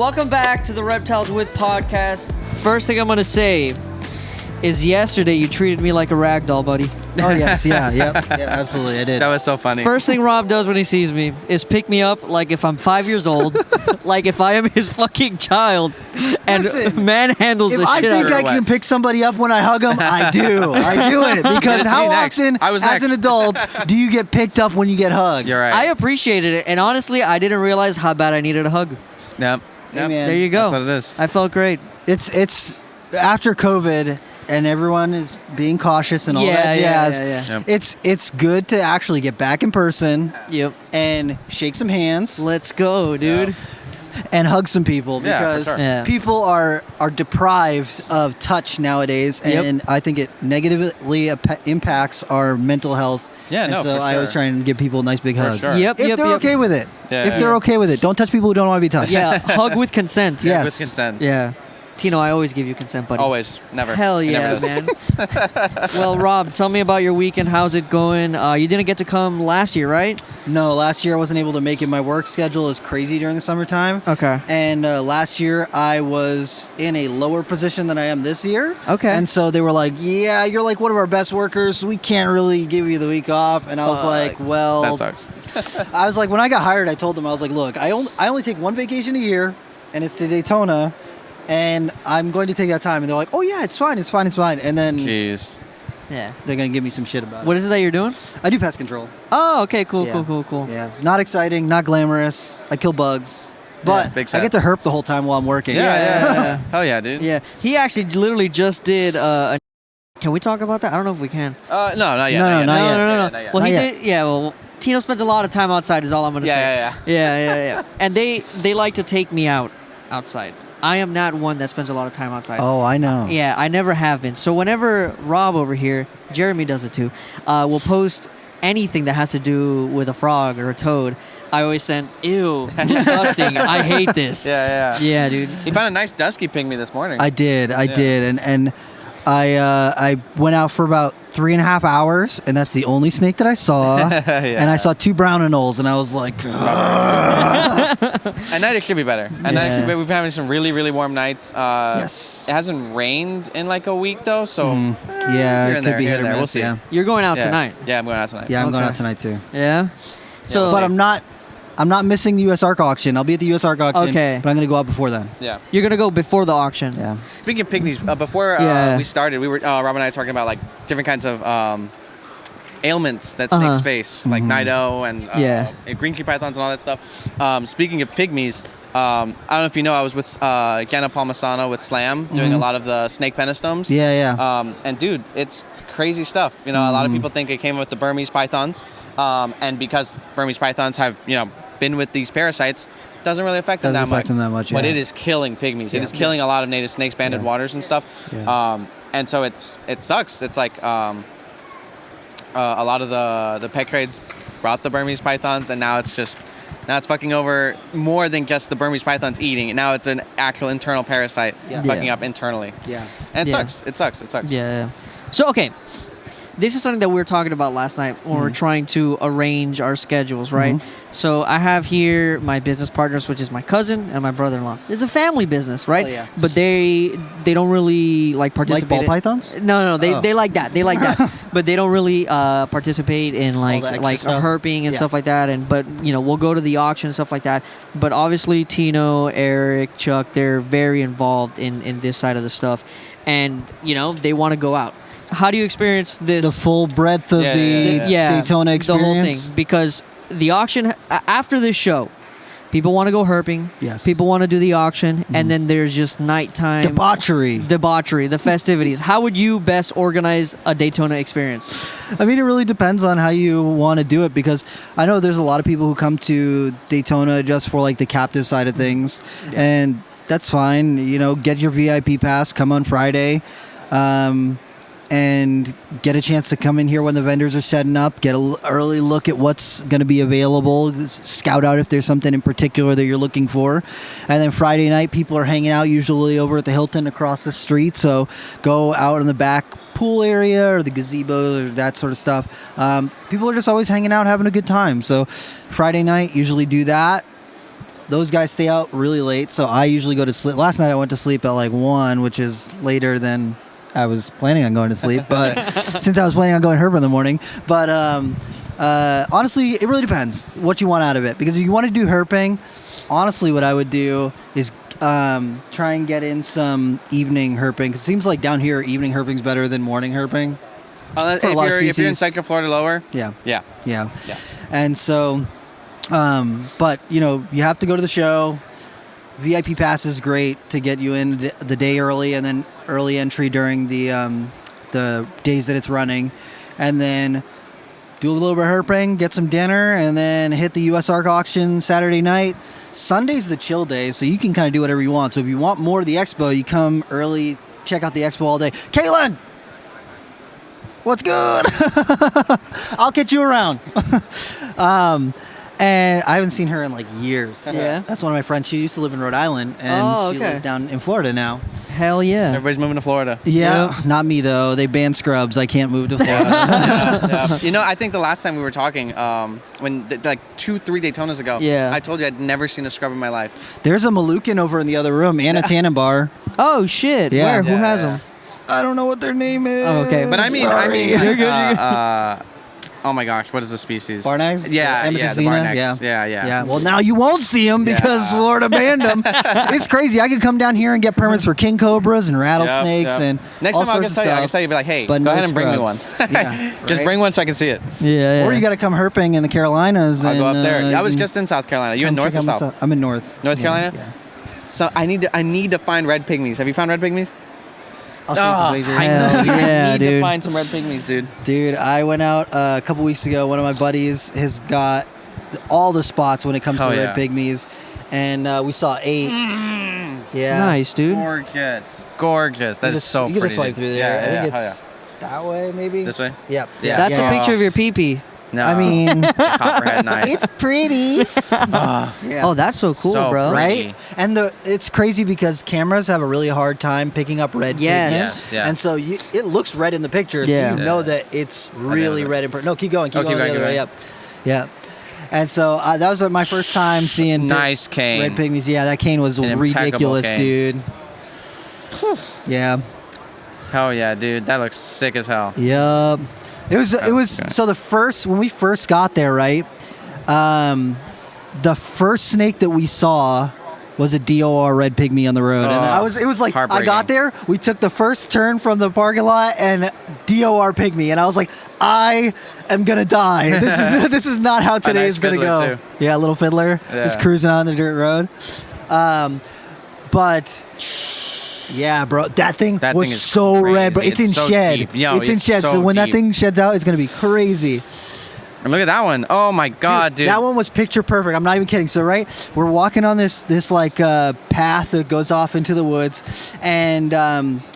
welcome back to the Reptiles With Podcast. First thing I'm going to say is yesterday you treated me like a rag doll, buddy. Oh, yes. Yeah, absolutely. I did. That was so funny. First thing Rob does when he sees me is pick me up like if I'm 5 years old, like if I am his fucking child, and manhandles the shit out of me. If I think I can pick somebody up when I hug them, I do. I do it. Because how often, as an adult, do you get picked up when you get hugged? You're right. I appreciated it, and honestly, I didn't realize how bad I needed a hug. Yep. Hey, man. There you go. That's what it is. I felt great. It's after COVID, and everyone is being cautious and all that jazz. Yeah. Yep. It's good to actually get back in person. Yep. And shake some hands. Let's go, dude. Yeah. And hug some people, because for sure. Yeah. people are deprived of touch nowadays, and I think it negatively impacts our mental health. Yeah, and no, so for I sure. always try and give people nice big hugs. sure. Yep. If they're okay with it. Yeah, if they're okay with it. Don't touch people who don't want to be touched. Yeah, hug with consent. Yeah. With consent. Yeah. Tino, I always give you consent, buddy. Always. Never. Hell It yeah, never does. man. Well, Rob, tell me about your weekend. How's it going? You didn't get to come last year, right? No, last year I wasn't able to make it. My work schedule is crazy during the summertime. Okay. And last year I was in a lower position than I am this year. Okay. And so they were like, yeah, you're like one of our best workers. We can't really give you the week off. And I was like, well. That sucks. I was like, when I got hired, I told them, I was like, look, I only take one vacation a year, and it's to Daytona. And I'm going to take that time. And they're like, oh, yeah, it's fine. And then Jeez. Yeah. they're going to give me some shit about it. What is it that you're doing? I do pest control. Oh, okay, cool. Yeah. Not exciting, not glamorous. I kill bugs. But big I get to herp the whole time while I'm working. Yeah. Hell yeah, dude. Yeah. He actually literally just did a... Can we talk about that? I don't know if we can. No, not yet. No, not yet. No. Not yet. Well, Not he yet. did... Yeah, well... Tino spends a lot of time outside is all I'm going to say. Yeah. And they like to take me outside. I am not one that spends a lot of time outside. Oh, I know. Yeah, I never have been. So whenever Rob over here, Jeremy does it too, will post anything that has to do with a frog or a toad, I always send, ew, disgusting, I hate this. Yeah. Yeah, dude. He found a nice dusky pygmy this morning. I did. And I went out for about 3.5 hours, and that's the only snake that I saw. And I saw 2 brown anoles, and I was like, At night it should be better. At night we've been having some really, really warm nights. yes. It hasn't rained in like a week though, so Yeah, here it and could there, be here hit and or there. We'll miss. see. Yeah. You're going out tonight. Yeah, I'm going out tonight. Yeah, I'm going Okay. out tonight too. Yeah? So, we'll But see. I'm not missing the U.S. ARC auction. I'll be at the U.S. ARC auction, Okay. but I'm going to go out before then. Yeah. you're going to go before the auction. Yeah. Speaking of pygmies, before Yeah. we started, we were Rob and I talking about like different kinds of ailments that snakes face, like Nido and green sea pythons and all that stuff. Speaking of pygmies, I don't know if you know, I was with Gianna Palmisano with Slam doing a lot of the snake penostomes. Yeah. And dude, it's crazy stuff. You know, a lot of people think it came with the Burmese pythons, and because Burmese pythons have been with these parasites, doesn't really affect them Doesn't that affect them that much, But yeah. it is killing pygmies. Yeah. It is killing a lot of native snakes, banded waters and stuff. Yeah. And so it sucks. It's like a lot of the pet trades brought the Burmese pythons, and now it's fucking over more than just the Burmese pythons eating. Now it's an actual internal parasite fucking up internally. Yeah. And it Yeah. sucks. It sucks. Yeah. So, okay. This is something that we were talking about last night when we were trying to arrange our schedules, right? So I have here my business partners, which is my cousin and my brother-in-law. It's a family business, right? Oh, yeah. But they don't really like participate. Like ball pythons? No. They like that. They like that. But they don't really participate in the extra stuff? herping and Yeah. stuff like that. But we'll go to the auction and stuff like that. But obviously Tino, Eric, Chuck, they're very involved in this side of the stuff, and they want to go out. How do you experience this? The full breadth of the Daytona experience. The whole thing. Because the auction, after this show, people want to go herping. Yes. People want to do the auction. And then there's just nighttime Debauchery, the festivities. How would you best organize a Daytona experience? I mean, it really depends on how you want to do it, because I know there's a lot of people who come to Daytona just for like the captive side of things. And that's fine. Get your VIP pass, come on Friday. And get a chance to come in here when the vendors are setting up, get an early look at what's going to be available, scout out if there's something in particular that you're looking for. And then Friday night, people are hanging out usually over at the Hilton across the street, so go out in the back pool area or the gazebo or that sort of stuff. People are just always hanging out, having a good time. So Friday night, usually do that. those guys stay out really late, so I usually go to sleep. Last night I went to sleep at like 1, which is later than I was planning on going to sleep, but since I was planning on going herp in the morning. But honestly, it really depends what you want out of it. Because if you want to do herping, honestly, what I would do is try and get in some evening herping. 'Cause it seems like down here, evening herping's better than morning herping. If you're in Central Florida lower. Yeah. And so, but you have to go to the show. VIP pass is great to get you in the day early, and then early entry during the days that it's running, and then do a little bit of herping, get some dinner, and then hit the US ARC auction Saturday night. Sunday's the chill day, so you can kind of do whatever you want. So if you want more of the expo, you come early, check out the expo all day. Caitlin! What's good? I'll get you around. And I haven't seen her in like years. Yeah. That's one of my friends. She used to live in Rhode Island, and she lives down in Florida now. Hell yeah. Everybody's moving to Florida. Yeah. Not me, though. They banned scrubs. I can't move to Florida. Yeah. I think the last time we were talking, when like 2-3 Daytonas ago, I told you I'd never seen a scrub in my life. There's a Malukan over in the other room and a Tannenbar. Oh, shit. Yeah. Where? Who has them? I don't know what their name is. Oh, okay. But I mean, You're good. Oh my gosh, what is the species? Barnags? Yeah, the Barnags. Yeah. Yeah. Well, now you won't see them because Florida banned them. It's crazy. I could come down here and get permits for king cobras and rattlesnakes and next all time sorts I of can stuff. tell you, be like, hey, But go no ahead and bring me one. scrubs. Yeah, Just right? bring one so I can see it. Yeah. Or you got to come herping in the Carolinas. I'll go up and, there. I was just in South Carolina. You in North or South? I'm in North. North Carolina? Yeah. So I need to find red pygmies. Have you found red pygmies? I'll show you some pictures. I know. I need to dude. find some red pygmies, dude. Dude, I went out a couple weeks ago. One of my buddies has got all the spots when it comes to red pygmies, and we saw 8. Yeah, Nice, dude. Gorgeous. That is so pretty. You can just swipe through there. Yeah, I think it's that way, maybe. This way? Yep. Yeah. That's a picture of your pee-pee. No. I mean, Copperhead, nice. it's pretty. Yeah. Oh, that's so cool, So bro. pretty. Right? And it's crazy because cameras have a really hard time picking up red Yes. pigments. Yes. And so it looks red in the picture, Yeah. so you know that it's really red in person. No, keep going. Keep going the other way up. Yeah. And so that was my first time seeing nice cane. red pygmies. Yeah, that cane was An ridiculous, impeccable dude. Yeah. Hell yeah, dude. That looks sick as hell. Yep. It was so when we first got there, right? The first snake that we saw was a DOR red pygmy on the road, and it was like I got there, we took the first turn from the parking lot, and DOR pygmy, and I was like, I am gonna die. This is not how today is gonna go. Too. Yeah, little fiddler, just cruising on the dirt road. But yeah, bro, that thing was is so crazy. red, but it's in so shed. Deep. Yo, it's in shed, so when that deep. thing sheds out, it's gonna be crazy. And look at that one. Oh my god, dude. That one was picture perfect. I'm not even kidding. So right, we're walking on this like path that goes off into the woods, and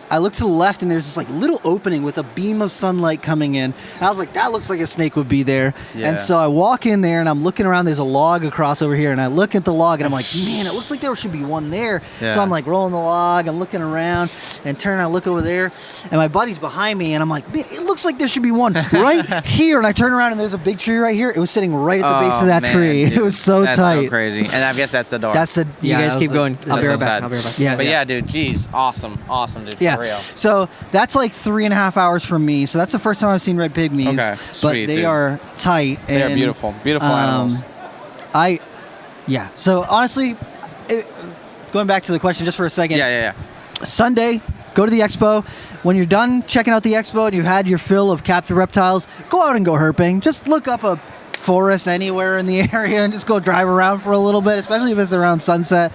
I look to the left, and there's this like little opening with a beam of sunlight coming in. And I was like, that looks like a snake would be there. Yeah. And so I walk in there, and I'm looking around. There's a log across over here, and I look at the log, and I'm like, man, it looks like there should be one there. Yeah. So I'm like rolling the log, I'm looking around, and turn. I look over there, and my buddy's behind me, and I'm like, man, it looks like there should be one right here. And I turn around, and there's a big tree right here. It was sitting right at the base of that tree. Dude. It was so that's tight. So crazy. And I guess that's the door. You guys keep going. I'll be right back. Yeah, but yeah, dude, geez, awesome, dude. Yeah. For real. So that's like 3.5 hours from me. So that's the first time I've seen red pygmies. Okay, but sweet, they dude. are tight. They are and, beautiful animals. So honestly, going back to the question just for a second. Yeah. Sunday, go to the expo. When you're done checking out the expo and you've had your fill of captive reptiles, go out and go herping. Just look up a forest anywhere in the area and just go drive around for a little bit, especially if it's around sunset.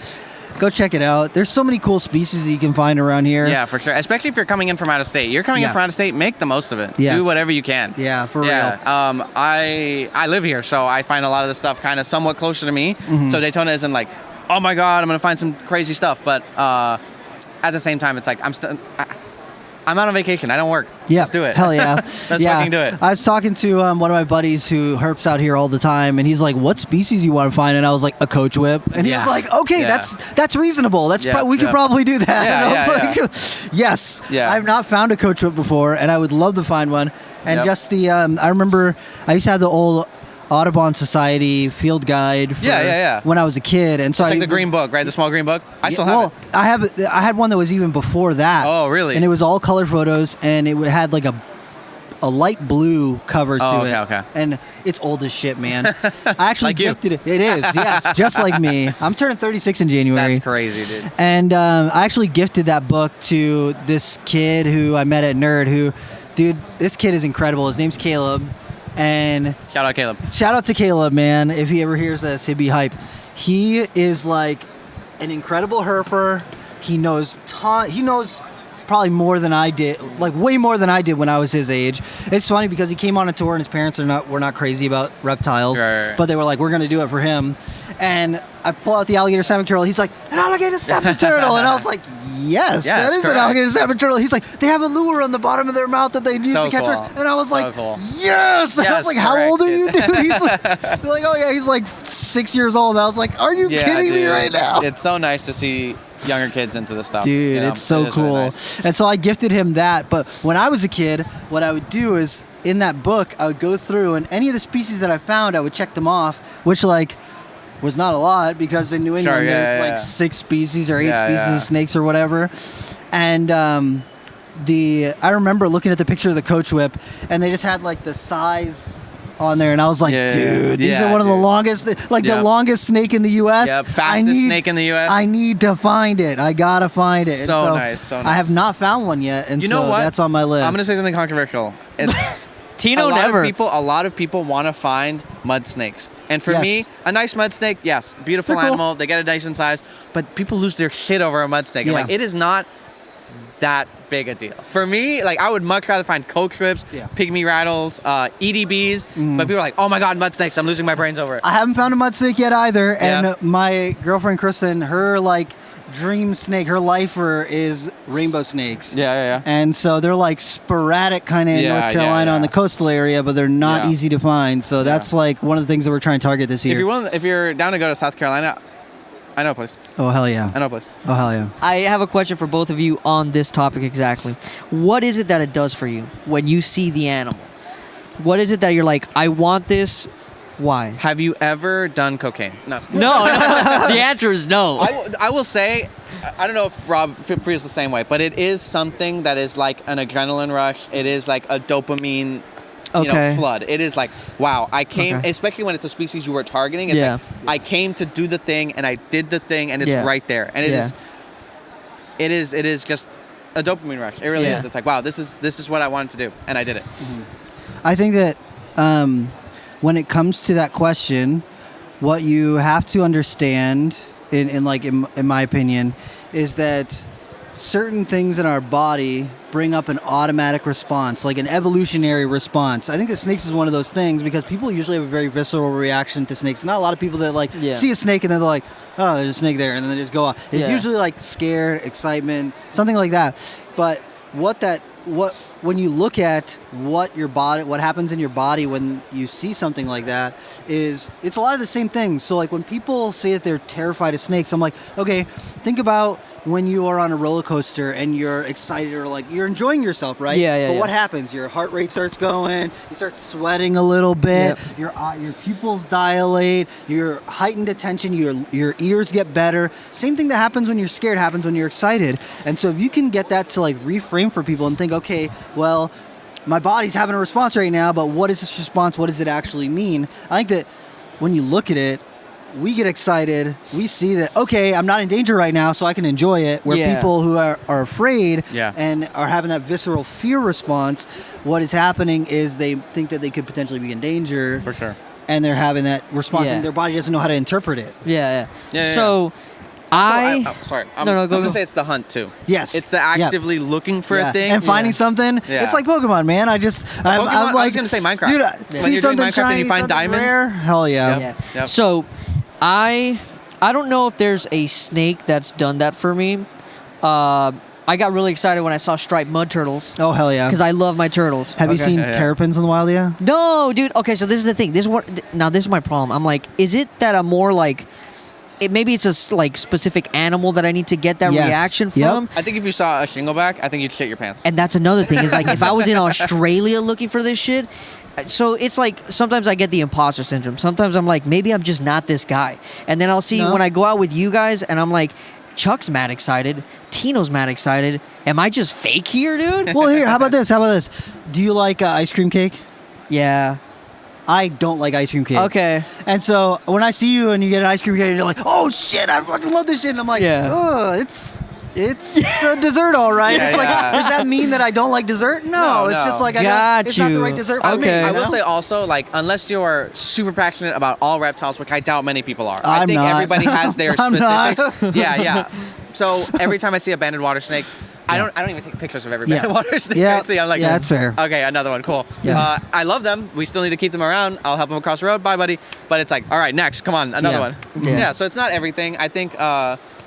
Go check it out. There's so many cool species that you can find around here. Yeah, for sure. Especially if you're coming in from out of state. You're coming in from out of state, make the most of it. Yes. Do whatever you can. Yeah, for real. I live here, so I find a lot of the stuff kind of somewhat closer to me. Mm-hmm. So Daytona isn't like, oh my God, I'm going to find some crazy stuff. But at the same time, it's like, I'm out on vacation. I don't work. Yeah. Let's do it. Hell yeah. Let's fucking do it. I was talking to one of my buddies who herps out here all the time, and he's like, what species you want to find? And I was like, a coach whip. And he was like, okay, that's reasonable. We could probably do that. And I was like, yes. Yeah. I've not found a coach whip before, and I would love to find one. And just the, I remember I used to have the old Audubon Society field guide for when I was a kid. And so it's like the green book, right? The small green book? I still have it. I had one that was even before that. Oh, really? And it was all color photos, and it had like a light blue cover to it. Okay. And it's old as shit, man. I actually Like you. gifted it. It is, yes, just like me. I'm turning 36 in January. That's crazy, dude. And I actually gifted that book to this kid who I met at Nerd who, dude, this kid is incredible. His name's Caleb. And Shout out Caleb. shout out to Caleb, man. If he ever hears this, he'd be hype. He is like an incredible herper. He knows probably more than I did, like way more than I did when I was his age. It's funny because he came on a tour and his parents were not crazy about reptiles, right. but they were like, we're going to do it for him. And I pull out the alligator snapping turtle. He's like, an alligator snapping turtle. And I was like, yes, that is correct. an alligator snapping turtle. He's like, they have a lure on the bottom of their mouth that they use So to catch cool. fish. And I was like, cool. yes. And I was like, how correct, old are you, dude. dude? He's like, they're like, oh yeah, he's like 6 years old. And I was like, are you kidding me right now? It's so nice to see younger kids into this stuff. Dude, you know? it's so It is cool. really nice. And so I gifted him that. But when I was a kid, what I would do is in that book, I would go through and any of the species that I found, I would check them off, which like was not a lot because in New England there's like 6 species or 8 species of snakes or whatever. And I remember looking at the picture of the coach whip and they just had like the size on there, and I was like, dude, these are one of the longest, the longest snake in the U.S. Yep, fastest snake in the U.S. I need to find it. I gotta find it. So nice. I have not found one yet, and you know what? That's on my list. I'm gonna say something controversial. Tino a never. lot of people want to find mud snakes, and for me, a nice mud snake, yes, beautiful They're cool. animal. They get a decent size, but people lose their shit over a mud snake. I'm like, it is not that big a deal. For me, like I would much rather find coke strips, pygmy rattles, EDBs, but people are like, oh my god, mud snakes, I'm losing my brains over it. I haven't found a mud snake yet either, and my girlfriend Kristen, her like dream snake, her lifer is rainbow snakes. And so they're like sporadic kind of in North Carolina on the coastal area, but they're not easy to find. So that's like one of the things that we're trying to target this year. If you're down to go to South Carolina, I know a place. Oh, hell yeah. I know a place. Oh, hell yeah. I have a question for both of you on this topic exactly. What is it that it does for you when you see the animal? What is it that you're like, I want this? Why? Have you ever done cocaine? No. No. The answer is no. I will say, I don't know if Rob feels the same way, but it is something that is like an adrenaline rush. It is like a dopamine flood. It is like, wow, I came, especially when it's a species you were targeting. It's like, I came to do the thing and I did the thing and it's right there. And it is just a dopamine rush. It really is. It's like, wow, this is what I wanted to do. And I did it. I think that when it comes to that question, what you have to understand in my opinion, is that certain things in our body bring up an automatic response, like an evolutionary response. I think that snakes is one of those things because people usually have a very visceral reaction to snakes. Not a lot of people that see a snake and then they're like, oh, there's a snake there, and then they just go off. It's usually like scared, excitement, something like that. But when you look at what happens in your body when you see something like that, it's a lot of the same things. So like when people say that they're terrified of snakes, I'm like, okay, think about when you are on a roller coaster and you're excited or like you're enjoying yourself, right? But what happens? Your heart rate starts going, you start sweating a little bit, your pupils dilate, your heightened attention, your ears get better. Same thing that happens when you're scared happens when you're excited. And so if you can get that to like reframe for people and think, okay, well, my body's having a response right now, but what is this response? What does it actually mean? I think that when you look at it, we get excited. We see that, okay, I'm not in danger right now, so I can enjoy it. Where people who are afraid and are having that visceral fear response, what is happening is they think that they could potentially be in danger. For sure. And they're having that response, and their body doesn't know how to interpret it. So... I'm going to say it's the hunt too. Yes. It's the actively looking for a thing. And finding something. Yeah. It's like Pokemon, man. I'm like, I was going to say Minecraft. Dude, when see you're something doing Minecraft shiny, and you find diamonds. Rare, hell yeah. Yep. So, I don't know if there's a snake that's done that for me. I got really excited when I saw striped mud turtles. Oh, hell yeah. Because I love my turtles. Have you seen terrapins in the wild yet? No, dude. Okay, so this is the thing. This is my problem. I'm like, is it that I'm more like... maybe it's a like specific animal that I need to get that reaction from. I think if you saw a shingleback, I think you'd shit your pants. And that's another thing is like if I was in Australia looking for this shit. So it's like sometimes I get the imposter syndrome. Sometimes I'm like, maybe I'm just not this guy. And then I'll see when I go out with you guys and I'm like, Chuck's mad excited. Tino's mad excited. Am I just fake here, dude? Well, here, how about this? Do you like ice cream cake? Yeah. I don't like ice cream cake. Okay. And so when I see you and you get an ice cream cake and you're like, oh shit, I fucking love this shit. And I'm like, ugh, it's a dessert, all right. It's like, does that mean that I don't like dessert? No, it's just like it's not the right dessert for me. I will say also, like, unless you're super passionate about all reptiles, which I doubt many people are. I think everybody has their specifics. Yeah. So every time I see a banded water snake, I don't even take pictures of every banded water snake I see. I'm like, that's fair. Okay, another one, cool. Yeah. I love them. We still need to keep them around. I'll help them across the road. Bye, buddy. But it's like, all right, next, come on, another one. Yeah. So it's not everything. I think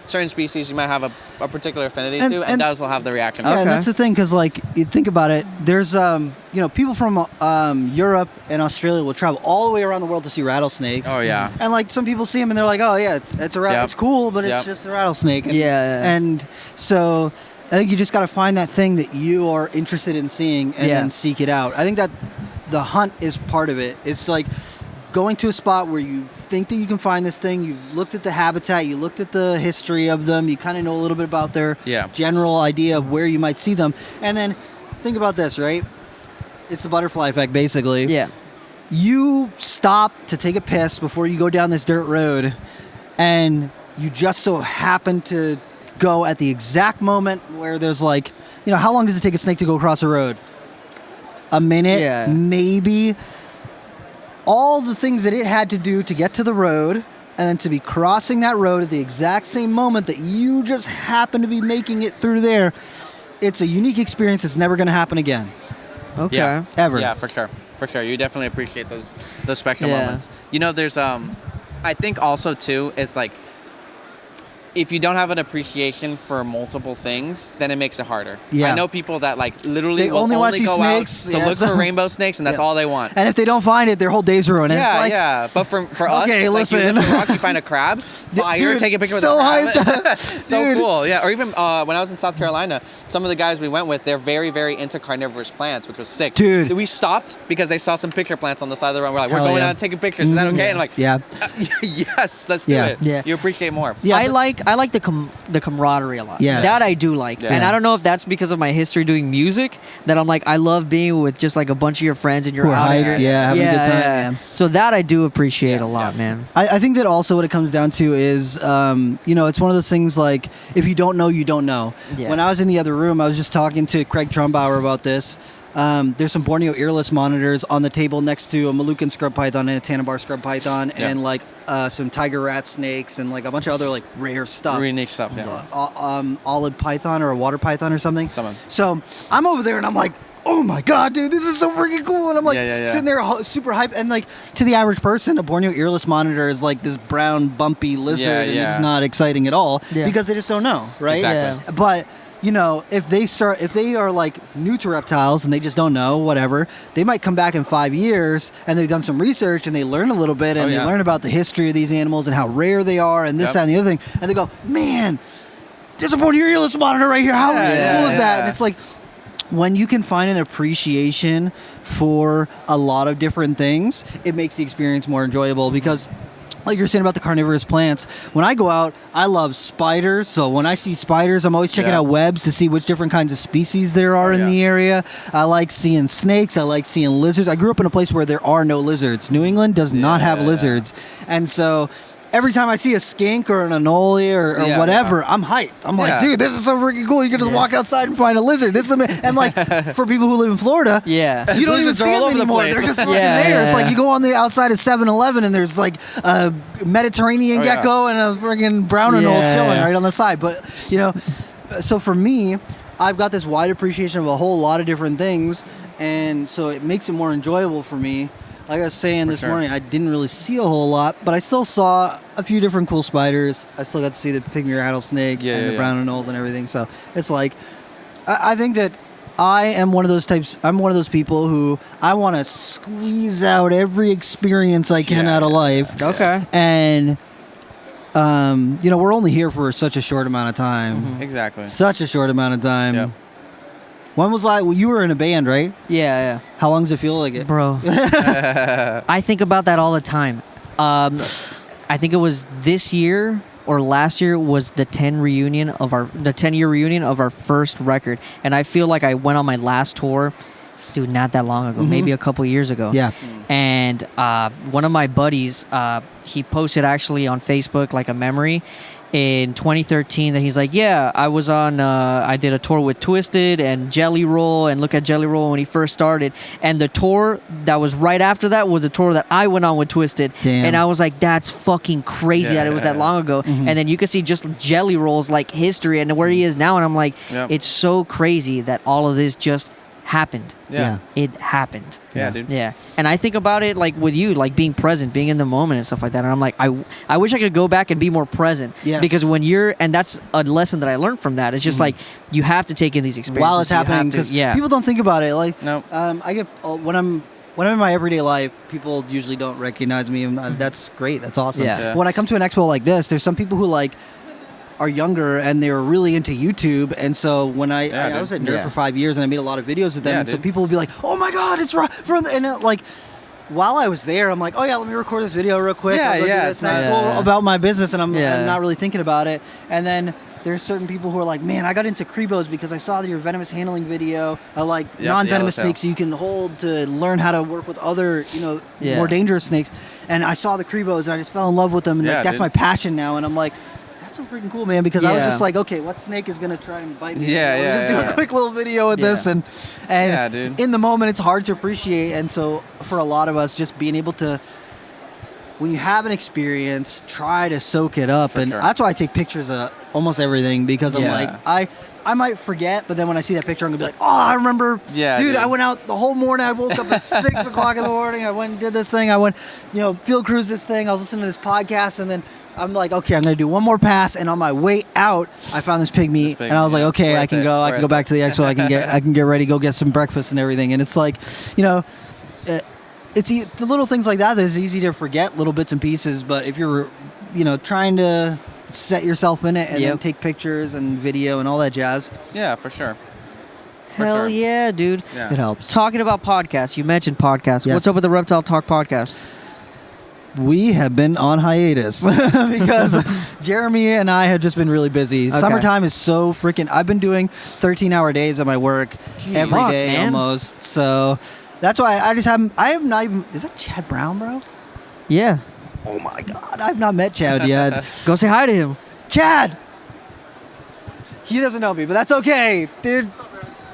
certain species you might have a particular affinity to, and those will have the reaction. Yeah, and that's the thing, because like you think about it, there's people from Europe and Australia will travel all the way around the world to see rattlesnakes. Oh yeah. And like some people see them and they're like, oh yeah, it's a rat. It's cool, but it's just a rattlesnake. And, and so I think you just got to find that thing that you are interested in seeing and then seek it out. I think that the hunt is part of it. It's like going to a spot where you think that you can find this thing, you've looked at the habitat, you looked at the history of them, you kind of know a little bit about their general idea of where you might see them. And then think about this, right? It's the butterfly effect, basically. Yeah. You stop to take a piss before you go down this dirt road, and you just so happen to go at the exact moment where there's like, how long does it take a snake to go across a road? A minute, maybe. All the things that it had to do to get to the road, and then to be crossing that road at the exact same moment that you just happen to be making it through there. It's a unique experience that's never going to happen again. Okay. Yeah. Ever. Yeah, for sure. For sure. You definitely appreciate those special moments. There's I think also too, it's like if you don't have an appreciation for multiple things, then it makes it harder. Yeah. I know people that like literally they will only want to see go snakes, out to look for rainbow snakes, and that's all they want. And if they don't find it, their whole day's ruined. Yeah, But for us, okay, listen. You look at the rock, you find a crab, fire, take a picture with a crab. So cool. Yeah. Or even when I was in South Carolina, some of the guys we went with, they're very, very into carnivorous plants, which was sick. Dude. We stopped because they saw some picture plants on the side of the road. We're like, we're going out and taking pictures. Is that okay? And I'm like, yes, let's do it. Yeah. You appreciate more. Yeah, I like the camaraderie a lot. Yes. That I do like. And I don't know if that's because of my history doing music, that I'm like, I love being with just like a bunch of your friends and you're out hype, here. having a good time. Yeah. So that I do appreciate a lot, man. I think that also what it comes down to is, it's one of those things like, if you don't know, you don't know. Yeah. When I was in the other room, I was just talking to Craig Trumbauer about this. There's some Borneo earless monitors on the table next to a Moluccan scrub python and a Tanabar scrub python and like some tiger rat snakes and like a bunch of other like rare stuff. Really niche stuff, olive python or a water python or something. So I'm over there and I'm like, oh my god, dude, this is so freaking cool. And I'm like sitting there super hyped. And like to the average person, a Borneo earless monitor is like this brown bumpy lizard and it's not exciting at all because they just don't know, right? Exactly. But if they are like new to reptiles and they just don't know, whatever, they might come back in 5 years and they've done some research and they learn a little bit and they learn about the history of these animals and how rare they are and this, that, and the other thing. And they go, man, there's a Borneo earless monitor right here. How cool is that? And it's like, when you can find an appreciation for a lot of different things, it makes the experience more enjoyable because, like you're saying about the carnivorous plants, when I go out, I love spiders. So when I see spiders, I'm always checking out webs to see which different kinds of species there are in the area. I like seeing snakes. I like seeing lizards. I grew up in a place where there are no lizards. New England does not have lizards. And so every time I see a skink or an anole or whatever, I'm hyped. I'm like, dude, this is so freaking cool. You can just walk outside and find a lizard. This is and like for people who live in Florida, you don't even see them anymore. They're just fucking there. It's like you go on the outside of 7-Eleven and there's like a Mediterranean gecko and a freaking brown anole chilling right on the side. But so for me, I've got this wide appreciation of a whole lot of different things, and so it makes it more enjoyable for me. Like I was saying this morning, I didn't really see a whole lot, but I still saw a few different cool spiders. I still got to see the pygmy rattlesnake and the brown anoles and everything. So it's like, I think that I am one of those types. I'm one of those people who I want to squeeze out every experience I can out of life. Okay. And we're only here for such a short amount of time. Mm-hmm. Exactly. Such a short amount of time. Yep. When was like? Well, you were in a band, right? Yeah. How long does it feel like it, Bro. I think about that all the time. I think it was this year or last year was the 10-year reunion of our first record, and I feel like I went on my last tour, dude, not that long ago, maybe a couple years ago. Yeah. And one of my buddies, he posted actually on Facebook like a memory in 2013 that he's like, yeah, I was on, I did a tour with Twisted and Jelly Roll, and look at Jelly Roll when he first started. And the tour that was right after that was the tour that I went on with Twisted. Damn. And I was like, that's fucking crazy that it was that long ago. And then you can see just Jelly Roll's like history and where he is now. And I'm like, it's so crazy that all of this just happened. Yeah. It happened. Yeah, dude. Yeah. And I think about it like with you, like being present, being in the moment and stuff like that. And I'm like, I wish I could go back and be more present. Yes. Because when and that's a lesson that I learned from that. It's just like, you have to take in these experiences. While it's happening, because people don't think about it. Like, I get, when I'm in my everyday life, people usually don't recognize me, and that's great. That's awesome. Yeah. When I come to an expo like this, there's some people who like are younger and they're really into YouTube, and so when I was at Nerd for 5 years and I made a lot of videos with them, and so people will be like, "Oh my God, it's right!" And like, while I was there, I'm like, "Oh yeah, let me record this video real quick. I'll go do this next goal about my business," and I'm not really thinking about it. And then there's certain people who are like, "Man, I got into Crebos because I saw your venomous handling video. I like non-venomous snakes you can hold to learn how to work with other, more dangerous snakes. And I saw the Crebos and I just fell in love with them, and that's my passion now." And I'm like, so freaking cool, man, because I was just like, okay, what snake is gonna try and bite me? Just do a quick little video with this, and dude. In the moment it's hard to appreciate, and so for a lot of us, just being able to, when you have an experience, try to soak it up, and that's why I take pictures of almost everything, because I'm like, I might forget, but then when I see that picture, I'm gonna be like, oh, I remember, dude, I went out the whole morning. I woke up at 6 o'clock in the morning. I went and did this thing. I went, field cruise this thing. I was listening to this podcast, and then I'm like, okay, I'm gonna do one more pass. And on my way out, I found this pygmy, and I was like, okay, I can go. I can go back to the expo. I can get ready, go get some breakfast and everything. And it's like, it's the little things like that. It's easy to forget little bits and pieces, but if you're, trying to set yourself in it and then take pictures and video and all that jazz. Yeah, for sure. Hell yeah, dude. Yeah. It helps. Talking about podcasts, you mentioned podcasts. Yes. What's up with the Reptile Talk podcast? We have been on hiatus because Jeremy and I have just been really busy. Okay. Summertime is so freaking... I've been doing 13-hour days at my work every day, man. Almost. So that's why I have not even... Is that Chad Brown, bro? Yeah. Oh my God, I've not met Chad yet. Go say hi to him. Chad! He doesn't know me, but that's okay, dude.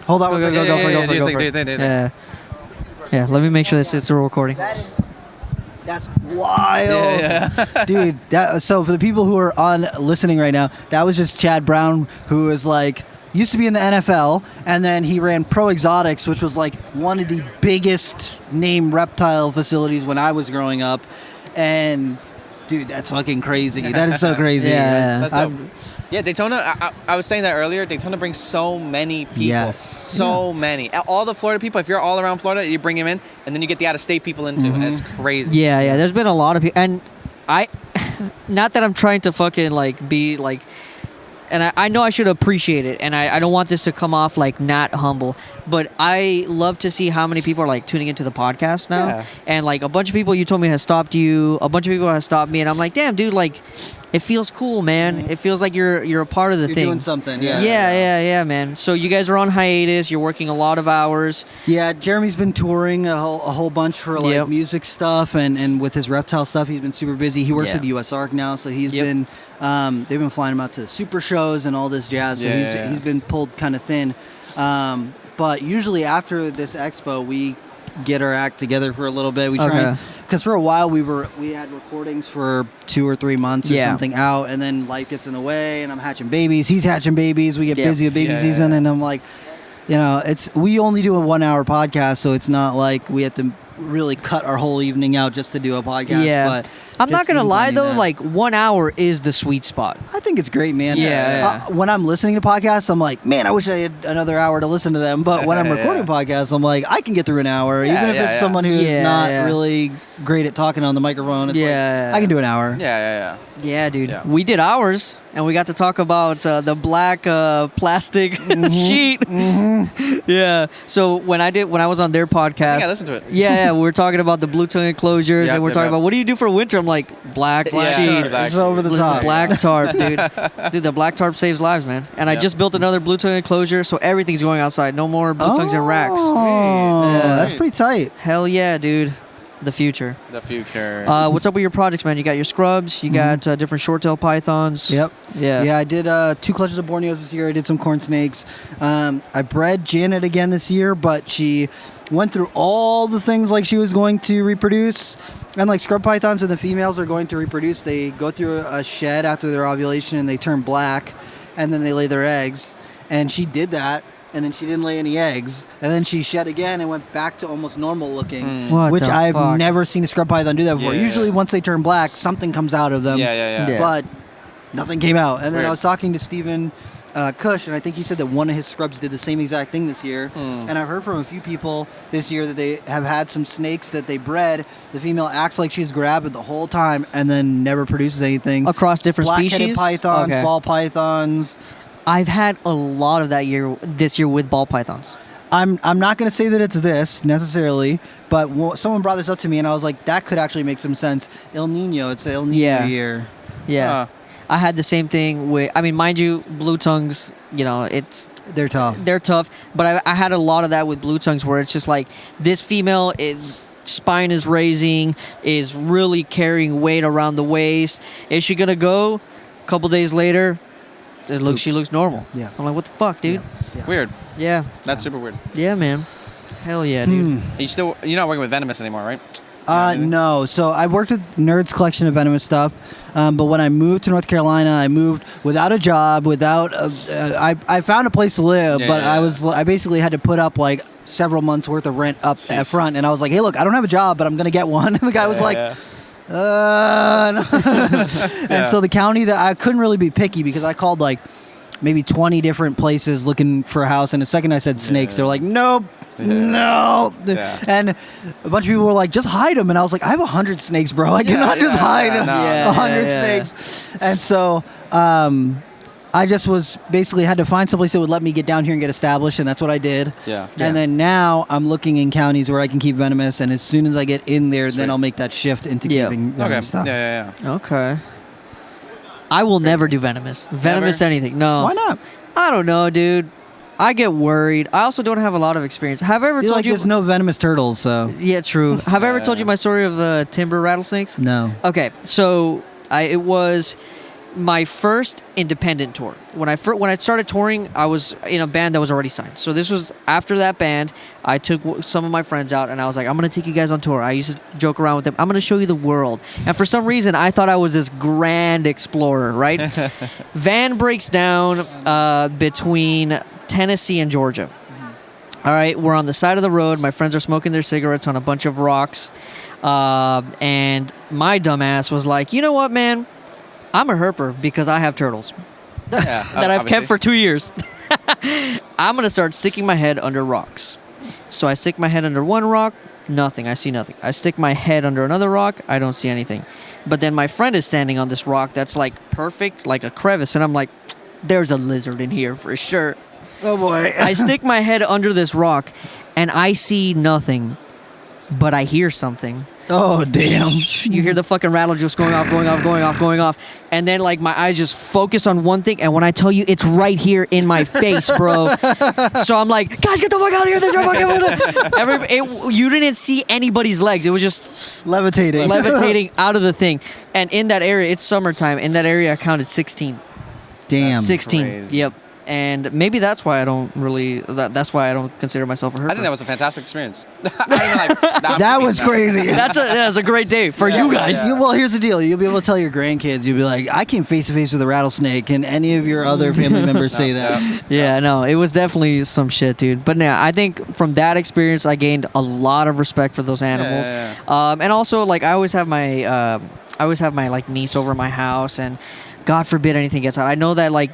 Hold on. Go for it. Yeah, let me make sure this is a recording. That's wild. Dude, so for the people who are listening right now, that was just Chad Brown, who is like, used to be in the NFL, and then he ran Pro Exotics, which was like one of the biggest name reptile facilities when I was growing up. And dude, that's fucking crazy. That is so crazy. That's dope. Yeah, Daytona, I was saying that earlier, Daytona brings so many people. Yes. So many. All the Florida people, if you're all around Florida, you bring them in, and then you get the out-of-state people in too, and it's crazy. Yeah, there's been a lot of people, and not that I'm trying to fucking like be like, and I know I should appreciate it, and I don't want this to come off like not humble, but I love to see how many people are like tuning into the podcast now. Yeah. And like a bunch of people you told me has stopped you, a bunch of people have stopped me, and I'm like, damn, dude, like, it feels cool, man. It feels like you're a part of the thing. You're doing something. Yeah, man. So you guys are on hiatus. You're working a lot of hours. Yeah, Jeremy's been touring a whole bunch for like music stuff, and with his reptile stuff, he's been super busy. He works with the US Arc now, so he's been they've been flying him out to super shows and all this jazz. So he's been pulled kind of thin. But usually after this expo, we get our act together for a little bit. We try because for a while we had recordings for 2 or 3 months or something out, and then life gets in the way, and I'm hatching babies. He's hatching babies. We get busy with baby season, and I'm like, we only do a 1 hour podcast, so it's not like we have to really cut our whole evening out just to do a podcast. Yeah. But I'm not gonna even lie finding though, that. like 1 hour is the sweet spot. I think it's great, man. Yeah. When I'm listening to podcasts, I'm like, man, I wish I had another hour to listen to them. But when I'm recording podcasts, I'm like, I can get through an hour, even if it's someone who's not really great at talking on the microphone. It's like, I can do an hour. Yeah, dude. Yeah. We did ours, and we got to talk about the black plastic sheet. Yeah. So when I was on their podcast, I think I listened to it. Yeah, we were talking about the blue tongue enclosures, and we're talking about what do you do for winter? I'm like, black sheet. It's over the top. Black tarp, dude. Dude, the black tarp saves lives, man. And I just built another blue tongue enclosure, so everything's going outside. No more blue tongues in racks. Oh, that's pretty tight. Hell yeah, dude. The future. The future. What's up with your projects, man? You got your scrubs. You got different short-tail pythons. Yep. Yeah. Yeah, I did 2 clutches of Borneos this year. I did some corn snakes. I bred Janet again this year, but she went through all the things like she was going to reproduce. And like scrub pythons, when the females are going to reproduce, they go through a shed after their ovulation and they turn black, and then they lay their eggs. And she did that. And then she didn't lay any eggs. And then she shed again and went back to almost normal looking, which I've never seen a scrub python do that before. Usually once they turn black, something comes out of them. Yeah. But nothing came out. And then Weird. I was talking to Stephen Cush, and I think he said that one of his scrubs did the same exact thing this year. And I've heard from a few people this year that they have had some snakes that they bred. The female acts like she's grabbed it the whole time and then never produces anything. Across different Black-headed species? pythons, Okay. ball pythons. I've had a lot of that this year with ball pythons. I'm not going to say that it's this necessarily, but someone brought this up to me, and I was like, that could actually make some sense. El Nino, it's the El Nino year. Yeah. I had the same thing with, I mean, mind you, blue tongues, They're tough. They're tough, but I had a lot of that with blue tongues where it's just like this female spine is raising, is really carrying weight around the waist. Is she going to go? A couple days later, she looks normal. Yeah. I'm like, what the fuck, dude? Yeah. Weird. Yeah. That's super weird. Yeah, man. Hell yeah, dude. You're not working with Venomous anymore, right? No. So I worked with Nerd's collection of Venomous stuff, but when I moved to North Carolina, I moved without a job, I found a place to live, but I basically had to put up like several months worth of rent up at front, and I was like, hey, look, I don't have a job, but I'm gonna get one. And the guy was like. No. And so the county that I couldn't really be picky because I called like maybe 20 different places looking for a house, and the second I said snakes, they're like, nope. No. And a bunch of people were like, just hide them. And I was like, I have 100 snakes, bro. I cannot just hide 100 snakes. And so I just was basically had to find someplace that would let me get down here and get established, and that's what I did. And then now I'm looking in counties where I can keep Venomous, and as soon as I get in there, then I'll make that shift into keeping Venomous stuff. Okay. I will never do Venomous. Venomous anything. No. Why not? I don't know, dude. I get worried. I also don't have a lot of experience. Have I ever told you? There's no venomous turtles, so. Yeah, true. Have I ever told you my story of the timber rattlesnakes? No. Okay, so it was my first independent tour. When I started touring, I was in a band that was already signed. So this was after that band. I took some of my friends out, and I was like, I'm going to take you guys on tour. I used to joke around with them. I'm going to show you the world. And for some reason, I thought I was this grand explorer, right? Van breaks down between Tennessee and Georgia. All right, we're on the side of the road. My friends are smoking their cigarettes on a bunch of rocks. And my dumbass was like, you know what, man? I'm a herper because I have turtles that I've kept for 2 years. I'm going to start sticking my head under rocks. So I stick my head under one rock, nothing. I see nothing. I stick my head under another rock, I don't see anything. But then my friend is standing on this rock that's like perfect, like a crevice. And I'm like, there's a lizard in here for sure. Oh, boy. I stick my head under this rock, and I see nothing, but I hear something. Oh, damn. You hear the fucking rattle just going off, going off, going off, going off. And then, like, my eyes just focus on one thing, and when I tell you, it's right here in my face, bro. So I'm like, guys, get the fuck out of here. There's no fucking... You didn't see anybody's legs. It was just... Levitating out of the thing. And in that area, it's summertime. In that area, I counted 16. Damn. 16. Crazy. Yep. And maybe that's why I don't really. That's why I don't consider myself a herper. I think that was a fantastic experience. That was crazy. That's a great day for you guys. Yeah. Well, here's the deal. You'll be able to tell your grandkids. You'll be like, I came face to face with a rattlesnake. Can any of your other family members say that? Yeah, no, it was definitely some shit, dude. But yeah, I think from that experience, I gained a lot of respect for those animals. And also, like, I always have my. always have my like niece over my house, and God forbid anything gets out. I know that like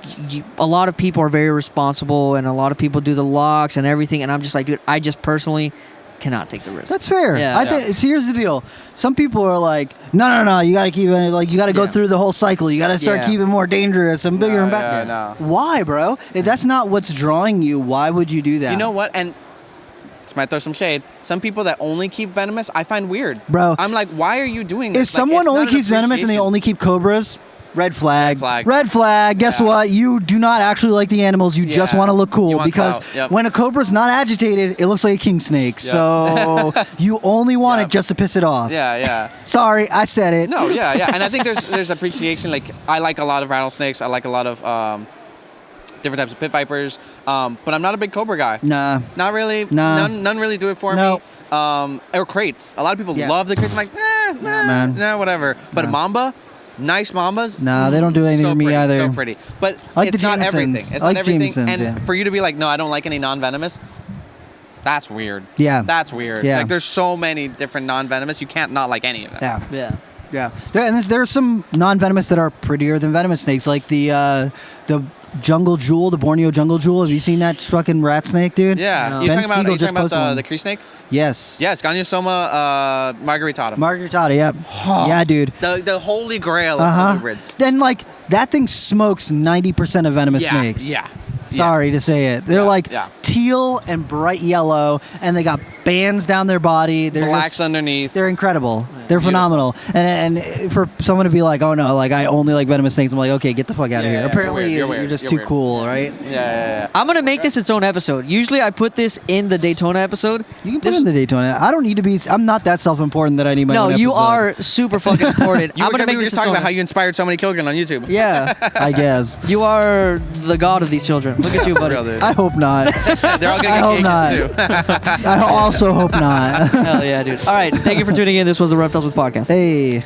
a lot of people are very responsible, and a lot of people do the locks and everything, and I'm just like, dude, I just personally cannot take the risk. That's fair. Yeah. So here's the deal. Some people are like, no, you got to keep it, like, you got to go through the whole cycle. You got to start keeping more dangerous and bigger and better. No. Why, bro? If that's not what's drawing you, why would you do that? You know what? And this might throw some shade. Some people that only keep venomous, I find weird. Bro. I'm like, why are you doing this? If someone only keeps venomous and they only keep cobras, red flag. Red flag. Guess what? You do not actually like the animals. You just want to look cool, because when a cobra's not agitated, it looks like a king snake. So you only want it just to piss it off. Yeah. Sorry, I said it. No, yeah. And I think there's appreciation. Like, I like a lot of rattlesnakes. I like a lot of different types of pit vipers. But I'm not a big cobra guy. Nah. Not really. Nah. None really do it for me. Or crates. A lot of people love the crates. I'm like, man. Whatever. But a mamba. Nice mambas. Nah, they don't do anything for me either. So pretty. But like it's not everything. It's not everything. And for you to be like, no, I don't like any non-venomous, that's weird. Yeah. That's weird. Yeah. Like, there's so many different non-venomous. You can't not like any of them. Yeah. And there's some non-venomous that are prettier than venomous snakes, like the jungle jewel, the Borneo jungle jewel. Have you seen that fucking rat snake, dude? Yeah. No. You're Ben talking Siegel about the Cree snake? Yes. Yes, Gonyosoma margaritata. Margaritata, yep. Yeah, dude. The holy grail of hybrids. Then, like, that thing smokes 90% of venomous snakes. Yeah. Sorry to say it. They're teal and bright yellow, and they got bands down their body. They're blacks underneath. They're incredible. They're phenomenal. And for someone to be like, oh no, like I only like venomous snakes, I'm like, okay, get the fuck out of here. Apparently, you're just too cool, right? Yeah. I'm gonna make this its own episode. Usually, I put this in the Daytona episode. You can put it in the Daytona. I don't need to be. I'm not that self-important that I need my own No, you episode. are super fucking important. We I'm gonna make were this just talking about how you inspired so many children on YouTube. Yeah, I guess. You are the god of these children. Look at you, buddy. I hope not. They're all gonna get cages too. I also hope not. Hell yeah, dude. All right, thank you for tuning in. This was the Reptiles With Podcast. Hey.